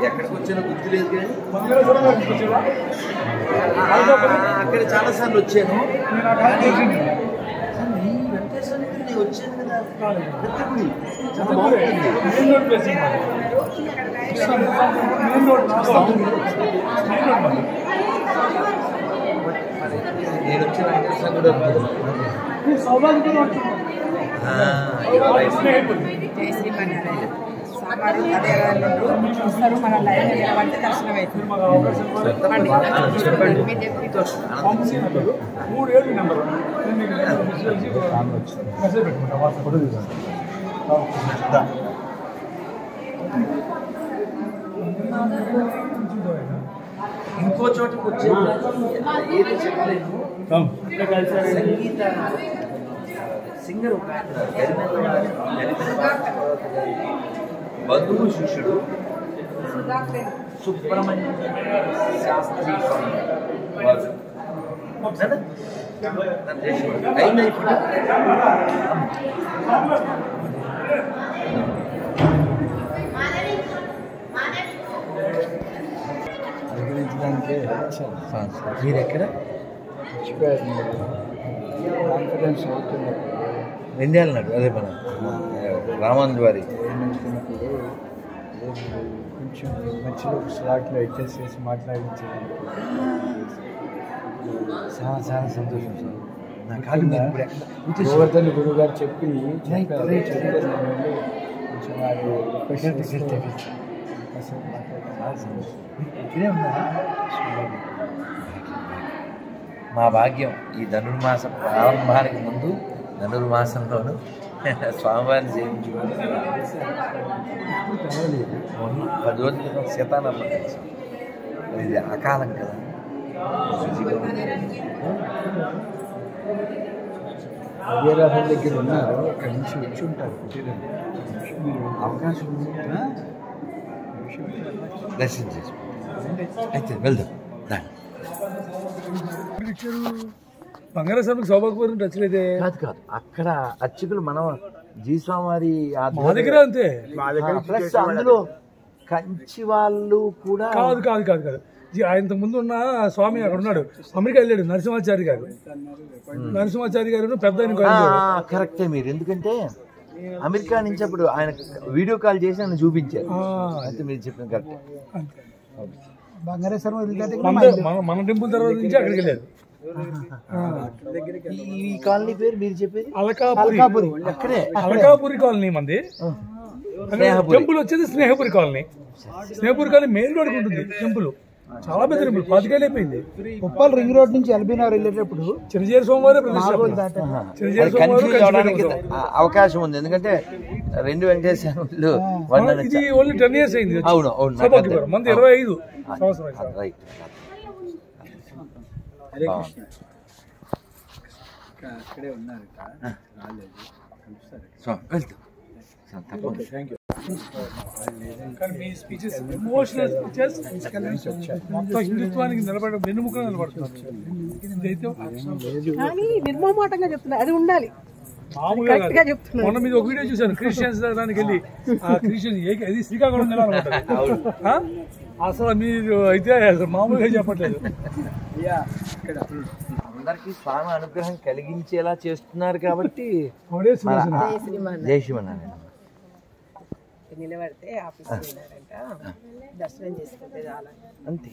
ఎక్కడికి వచ్చానో గుర్తులేదు కానీ అక్కడ చాలాసార్లు వచ్చాను. ఈ వెంకటేశ్వర నేను వచ్చాను కదా, పెద్దగుడి చాలా బాగుంటుంది. నేను వచ్చిన వెంకటేశ్వర గుడి మన లైన్ నిలబడితే దర్శనం అవుతుంది. ఇంకో చోటకి వచ్చేది ఏది చెప్పలేను. సంగీత సింగర్ ఒక బంధువు శిష్యుడు సుబ్రహ్మణ్య శాస్త్రి అయిందా ఇప్పుడు? మీరు ఎక్కడ కాన్ఫిడెన్స్ అవుతున్నప్పుడు వెందేళ్ళనాడు అదే మన రామాంజు వారి కొంచెం మధ్యలో స్లాట్లో అడ్జస్ట్ చేసి మాట్లాడించాను. చాలా చాలా సంతోషం సార్. నా కాదు గోవర్ధన్ గురువు గారు చెప్పి కొంచెం ఇక్కడే ఉన్నారా? మా భాగ్యం ఈ ధనుర్మాస ప్రారంభానికి ముందు ధనుర్మాసంలోనూ స్వామివారిని సేవించుకుని 10 రోజుల క్రితం సీతారామ కలిసి ఇది అకాలం కదా. విజయరాహుల దగ్గర ఉన్నారు, అక్కడి నుంచి వచ్చి ఉంటారు. అవకాశం ఉంది దర్శనం చేసుకుంటాం. అయితే వెళ్దాం. బంగారస్వామికి సౌభాగ్యపురం రచలేదే కాదు కాదు, అక్కడ అర్చకులు మనం జీస్వామివారి మా దగ్గర అంతే. ప్లస్ అందులో కంచి వాళ్ళు కూడా కాదు కాదు కాదు కాదు ఆయనతో ముందు ఉన్న స్వామి అక్కడ ఉన్నాడు, అమెరికా వెళ్ళాడు నరసింహాచారి గారు. నరసింహాచారి గారు పెద్ద కరెక్టే మీరు, ఎందుకంటే అమెరికా నుంచి అప్పుడు ఆయన వీడియో కాల్ చేసి ఆయన చూపించారు. అయితే మీరు చెప్పిన కరెక్ట్. బంగారేశ్వరం మన టెంపుల్ తర్వాత నుంచి అక్కడికి వెళ్ళారు. ఈ కాలనీ పేరు మీరు చెప్పేది అలకాపురి. అక్కడే అలకాపురి కాలనీ మంది. టెంపుల్ వచ్చేది Snehapuri colony. Snehapuri colony main road ఉంటుంది టెంపుల్. చాలా పెద్ద టెంపుల్, 10 ఏళ్ళు అయిపోయింది. ఉప్పల్ రింగ్ రోడ్ నుంచి ఎల్బీనగర్ వెళ్ళేటప్పుడు చిన్నజీర సోమవారం అవకాశం ఉంది, ఎందుకంటే 2 వెంకటేశ్వరులు ఇది ఓన్లీ 10 years అయింది. అవును అవును, మంది 25 సంవత్సరం. రైట్. అక్కడే ఉన్నారు. హిందుత్వానికి నిలబడ వెన్నుముక నిలబడుతున్నారు. కానీ నిర్మమాటంగా చెప్తున్నా, అది ఉండాలి. మొన్న మీద ఒక వీడియో చూశాను, క్రిస్టియన్స్ దానికి వెళ్ళి ఆ క్రిస్టియన్స్ అది శ్రీకాకుళం నిలబడుతుంది. అసలు మీరు అయితే అసలు మామూలుగా చెప్పట్లేదు. అందరికి స్వామి అనుగ్రహం కలిగించేలా చేస్తున్నారు కాబట్టి జయశ్రీమన్నారాయణ నిలబడితే ఆఫీస్ దర్శనం చేసుకుంటే చాలా అంతే.